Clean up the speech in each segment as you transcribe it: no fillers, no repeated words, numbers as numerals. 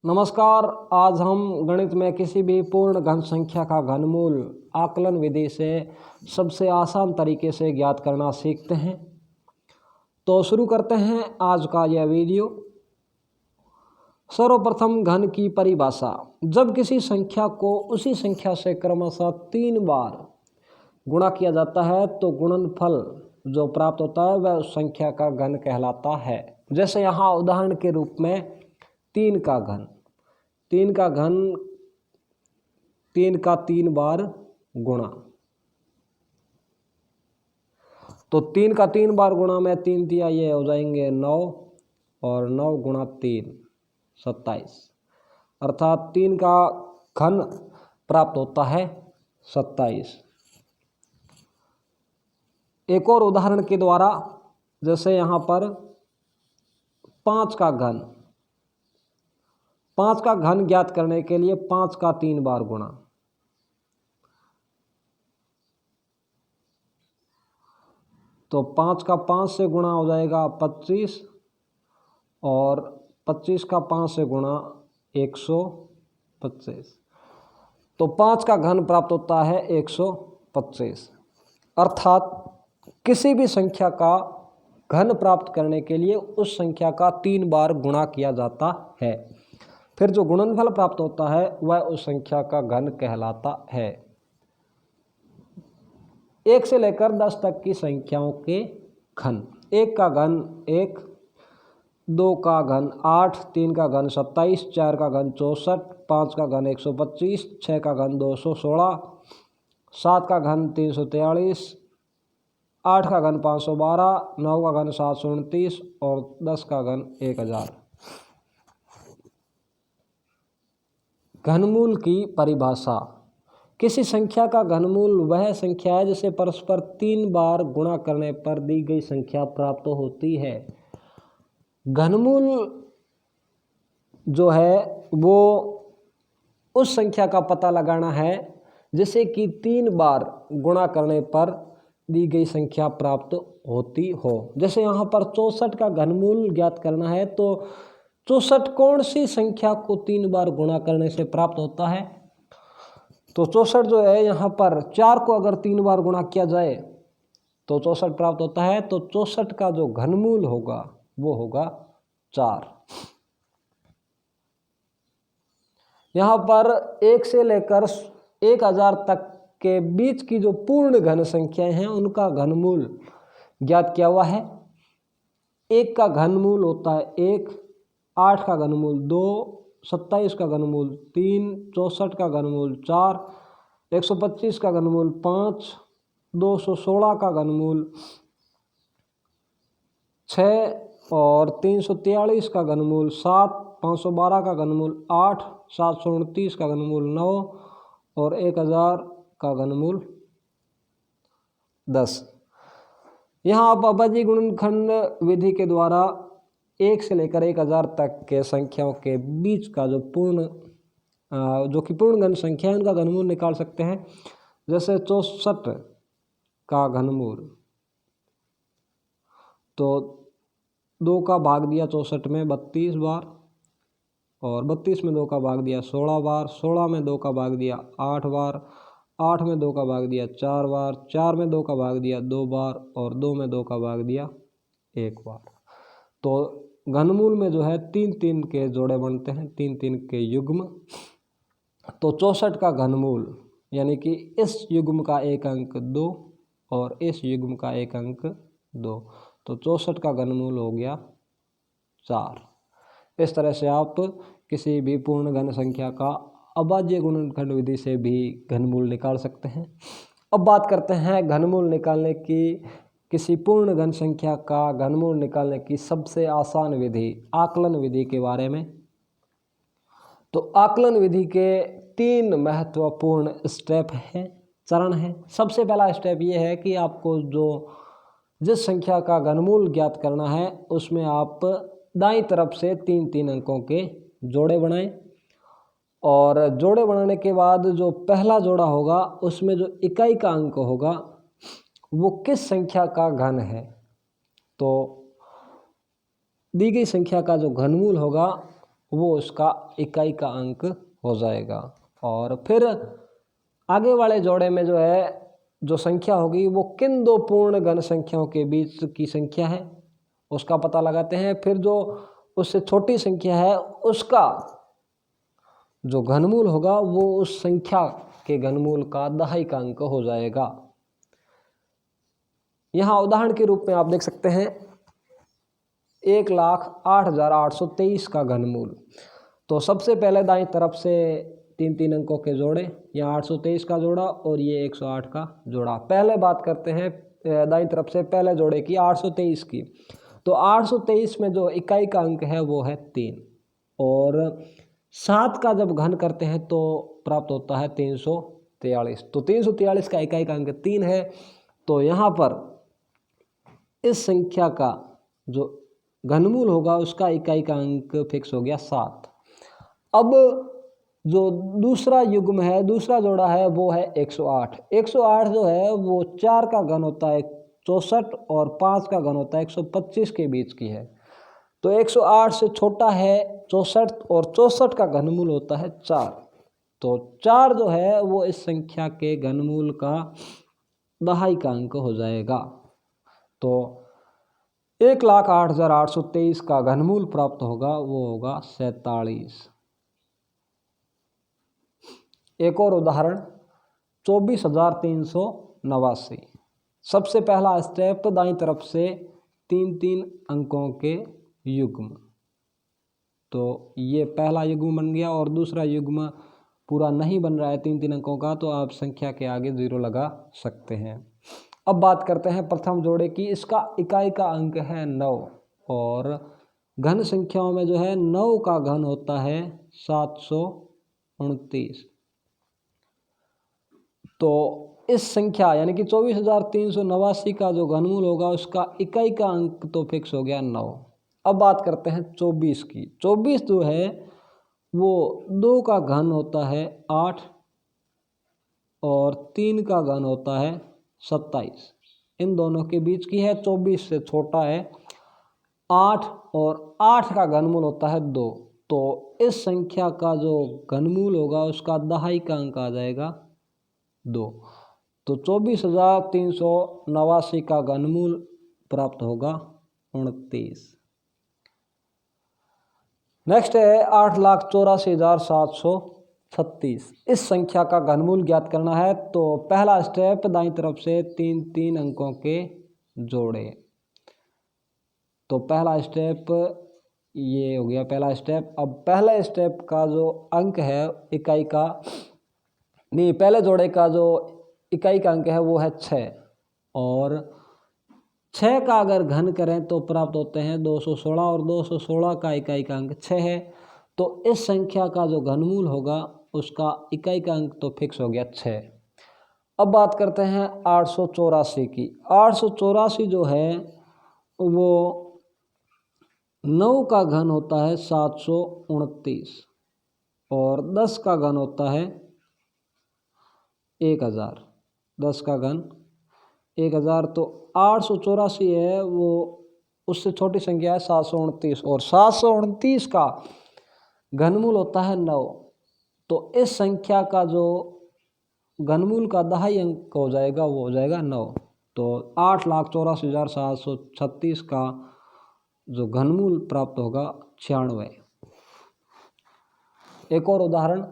नमस्कार। आज हम गणित में किसी भी पूर्ण घन संख्या का घनमूल आकलन विधि से सबसे आसान तरीके से ज्ञात करना सीखते हैं। तो शुरू करते हैं आज का यह वीडियो। सर्वप्रथम घन की परिभाषा। जब किसी संख्या को उसी संख्या से क्रमशः 3 बार गुणा किया जाता है तो गुणनफल जो प्राप्त होता है वह उस संख्या का घन कहलाता है। जैसे यहाँ उदाहरण के रूप में 3 का घन, 3 का घन 3 का 3 बार गुणा, तो 3 का 3 बार गुणा में 3 दिया, ये हो जाएंगे 9 और 9 गुणा 3 27, अर्थात 3 का घन प्राप्त होता है 27। एक और उदाहरण के द्वारा, जैसे यहाँ पर 5 का घन, 5 का घन ज्ञात करने के लिए 5 का 3 बार गुणा, तो 5 का 5 से गुणा हो जाएगा 25 और 25 का 5 से गुणा 125, तो 5 का घन प्राप्त होता है 125। अर्थात किसी भी संख्या का घन प्राप्त करने के लिए उस संख्या का 3 बार गुणा किया जाता है, फिर जो गुणनफल प्राप्त होता है वह उस संख्या का घन कहलाता है। 1 से लेकर 10 तक की संख्याओं के घन। 1 का घन 1, 2 का घन 8, 3 का घन 27, 4 का घन 64, 5 का घन 125, 6 का घन 216, 7 का घन 343, 8 का घन 512, 9 का घन 729 और 10 का घन 1000। घनमूल की परिभाषा। किसी संख्या का घनमूल वह संख्या है जिसे परस्पर 3 बार गुणा करने पर दी गई संख्या प्राप्त होती है। घनमूल जो है वो उस संख्या का पता लगाना है जिसे कि 3 बार गुणा करने पर दी गई संख्या प्राप्त होती हो। जैसे यहाँ पर 64 का घनमूल ज्ञात करना है, तो 64 कौन सी संख्या को 3 बार गुणा करने से प्राप्त होता है? तो 64 जो है यहाँ पर 4 को अगर 3 बार गुणा किया जाए तो 64 प्राप्त होता है। तो 64 का जो घनमूल होगा वो होगा 4। यहाँ पर 1 से लेकर 1000 तक के बीच की जो पूर्ण घन संख्याएं हैं उनका घनमूल ज्ञात किया हुआ है। 1 का घनमूल होता है 1, 8 का घनमूल 2, 27 का घनमूल 3, 64 का घनमूल 4, 125 का घनमूल 5, 216 का घनमूल 6 और 343 का घनमूल 7, 512 का घनमूल 8, 729 का घनमूल 9 और 1000 का घनमूल 10। यहाँ आप अभाज्य गुणनखंड विधि के द्वारा 1 से लेकर 1000 तक के संख्याओं के बीच का जो कि पूर्ण घन संख्या है उनका घनमूल निकाल सकते हैं। जैसे 64 का घनमूल, तो 2 का भाग दिया 64 में 32 बार और 32 में 2 का भाग दिया 16 बार, 16 में 2 का भाग दिया 8 बार, 8 में 2 का भाग दिया 4 बार, 4 में 2 का भाग दिया 2 बार और 2 में 2 का भाग दिया 1 बार। तो घनमूल में जो है 3-3 के जोड़े बनते हैं, 3-3 के युग्म। तो 64 का घनमूल यानी कि इस युग्म का एक अंक 2 और इस युग्म का एक अंक 2, तो 64 का घनमूल हो गया 4। इस तरह से आप किसी भी पूर्ण घन संख्या का अभाज्य गुणनखंड विधि से भी घनमूल निकाल सकते हैं। अब बात करते हैं घनमूल निकालने की, किसी पूर्ण घन संख्या का घनमूल निकालने की सबसे आसान विधि आकलन विधि के बारे में। तो आकलन विधि के 3 महत्वपूर्ण स्टेप हैं, चरण हैं। सबसे पहला स्टेप ये है कि आपको जिस संख्या का घनमूल ज्ञात करना है उसमें आप दाईं तरफ से 3-3 अंकों के जोड़े बनाएं और जोड़े बनाने के बाद जो पहला जोड़ा होगा उसमें जो इकाई का अंक होगा वो किस संख्या का घन है, तो दी गई संख्या का जो घनमूल होगा वो उसका इकाई का अंक हो जाएगा। और फिर आगे वाले जोड़े में जो है जो संख्या होगी वो किन दो पूर्ण घन संख्याओं के बीच की संख्या है उसका पता लगाते हैं। फिर जो उससे छोटी संख्या है उसका जो घनमूल होगा वो उस संख्या के घनमूल का दहाई का अंक हो जाएगा। यहाँ उदाहरण के रूप में आप देख सकते हैं 1,08,823 का घनमूल। तो सबसे पहले दाईं तरफ से 3 अंकों के जोड़े, यहाँ 823 का जोड़ा और ये 108 का जोड़ा। पहले बात करते हैं दाईं तरफ से पहले जोड़े की 823 की। तो 823 में जो इकाई का अंक है वो है 3 और 7 का जब घन करते हैं तो प्राप्त होता है 343। तो 343 का इकाई का अंक 3 है। तो यहाँ पर इस संख्या का जो घनमूल होगा उसका इकाई का अंक फिक्स हो गया 7। अब जो दूसरा युग्म है, दूसरा जोड़ा है वो है 108। 108 जो है वो 4 का घन होता है 64 और 5 का घन होता है 125 के बीच की है। तो 108 से छोटा है 64 और 64 का घनमूल होता है 4। तो 4 जो है वो इस संख्या के घनमूल का दहाई का अंक हो जाएगा। तो 1,08,823 का घनमूल प्राप्त होगा वो होगा 47। एक और उदाहरण 24,389। सबसे पहला स्टेप दाईं तरफ से 3 अंकों के युग्म। तो ये पहला युग्म बन गया और दूसरा युग्म पूरा नहीं बन रहा है 3 अंकों का, तो आप संख्या के आगे 0 लगा सकते हैं। अब बात करते हैं प्रथम जोड़े की। इसका इकाई का अंक है 9 और घन संख्याओं में जो है 9 का घन होता है 729। तो इस संख्या यानी कि 24,389 का जो घनमूल होगा उसका इकाई का अंक तो फिक्स हो गया 9। अब बात करते हैं 24 की। 24 जो है वो 2 का घन होता है 8 और 3 का घन होता है 27। इन दोनों के बीच की है। 24 से छोटा है 8 और 8 का घनमूल होता है 2। तो इस संख्या का जो घनमूल होगा उसका दहाई का अंक आ जाएगा 2। तो 24,389 का घनमूल प्राप्त होगा 29। नेक्स्ट है 8,84,736। इस संख्या का घनमूल ज्ञात करना है। तो पहला स्टेप दाईं तरफ से 3 अंकों के जोड़े। तो पहला स्टेप ये हो गया पहला स्टेप। अब पहले स्टेप का जो अंक है इकाई का नहीं, पहले जोड़े का जो इकाई का अंक है वो है 6 और 6 का अगर घन करें तो प्राप्त होते हैं 216 और 216 का इकाई का अंक 6 है। तो इस संख्या का जो घनमूल होगा उसका इकाई का अंक तो फिक्स हो गया 6। अब बात करते हैं 884 की। 884 जो है वो 9 का घन होता है 729 और 10 का घन होता है 1000। 10 का घन 1000। तो 884 है वो उससे छोटी संख्या है 729 और 729 का घनमूल होता है 9। तो इस संख्या का जो घनमूल का दहाई अंक हो जाएगा वो हो जाएगा 9। तो 8,84,736 का जो घनमूल प्राप्त होगा 96। एक और उदाहरण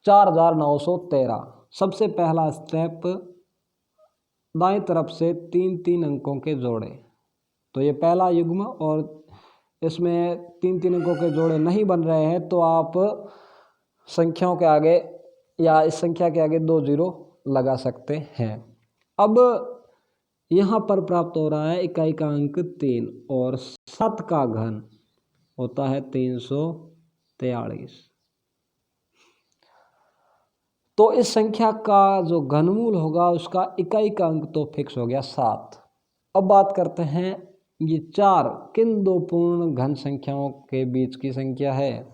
4,913। सबसे पहला स्टेप दाएं तरफ से 3 अंकों के जोड़े। तो ये पहला युग्म और इसमें 3 अंकों के जोड़े नहीं बन रहे हैं तो आप संख्याओं के आगे या इस संख्या के आगे 2 0 लगा सकते हैं। अब यहाँ पर प्राप्त हो रहा है इकाई का अंक 3 और 7 का घन होता है 343। तो इस संख्या का जो घनमूल होगा उसका इकाई का अंक तो फिक्स हो गया 7। अब बात करते हैं ये 4 किन दो पूर्ण घन संख्याओं के बीच की संख्या है।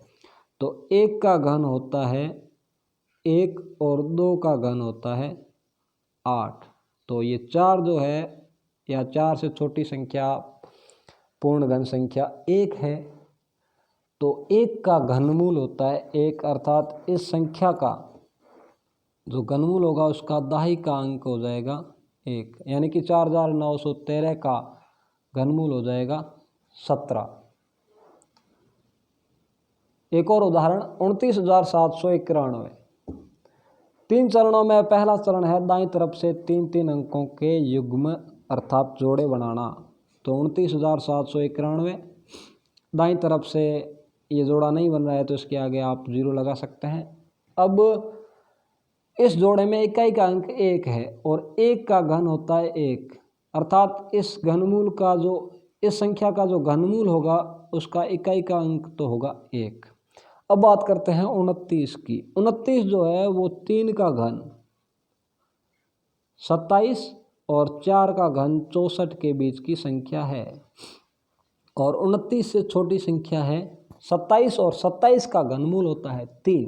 तो 1 का घन होता है 1 और 2 का घन होता है 8। तो ये 4 जो है या 4 से छोटी संख्या पूर्ण घन संख्या 1 है। तो 1 का घनमूल होता है 1, अर्थात इस संख्या का जो घनमूल होगा उसका दहाई का अंक हो जाएगा 1, यानी कि 4913 का घनमूल हो जाएगा 17। एक और उदाहरण 29,791। 3 चरणों में पहला चरण है दाईं तरफ से 3-3 अंकों के युग्म अर्थात जोड़े बनाना। तो 29,791 दाईं तरफ से ये जोड़ा नहीं बन रहा है तो इसके आगे आप 0 लगा सकते हैं। अब इस जोड़े में इकाई का अंक 1 है और 1 का घन होता है 1, अर्थात इस घनमूल का जो इस संख्या का जो घनमूल होगा उसका इकाई का अंक तो होगा 1। अब बात करते हैं 29 की। 29 जो है वो 3 का घन 27 और 4 का घन 64 के बीच की संख्या है और 29 से छोटी संख्या है 27 और 27 का घनमूल होता है 3।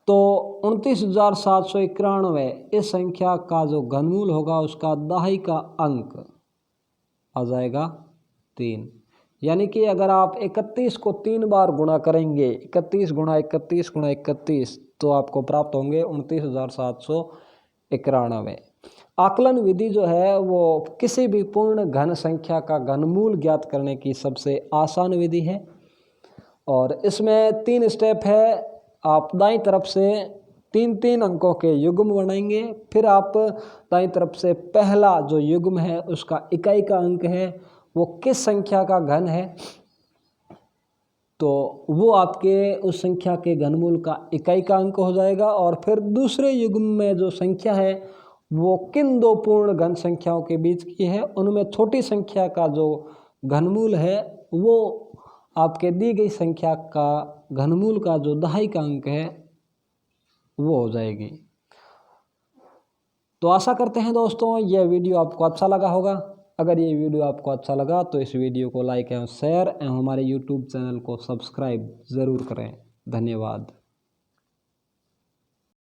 तो 29,791 इस संख्या का जो घनमूल होगा उसका दहाई का अंक आ जाएगा 3, यानी कि अगर आप 31 को 3 बार गुणा करेंगे 31 गुणा 31 गुणा 31 तो आपको प्राप्त होंगे 29,791। आकलन विधि जो है वो किसी भी पूर्ण घन संख्या का घनमूल ज्ञात करने की सबसे आसान विधि है और इसमें 3 स्टेप है। आप दाईं तरफ से 3-3 अंकों के युग्म बनाएंगे, फिर आप दाईं तरफ से पहला जो युग्म है उसका इकाई का अंक है वो किस संख्या का घन है तो वो आपके उस संख्या के घनमूल का इकाई का अंक हो जाएगा और फिर दूसरे युग्म में जो संख्या है वो किन 2 पूर्ण घन संख्याओं के बीच की है, उनमें छोटी संख्या का जो घनमूल है वो आपके दी गई संख्या का घनमूल का जो दहाई का अंक है वो हो जाएगी। तो आशा करते हैं दोस्तों यह वीडियो आपको अच्छा लगा होगा। अगर ये वीडियो आपको अच्छा लगा तो इस वीडियो को लाइक एवं शेयर एवं हमारे YouTube चैनल को सब्सक्राइब ज़रूर करें। धन्यवाद।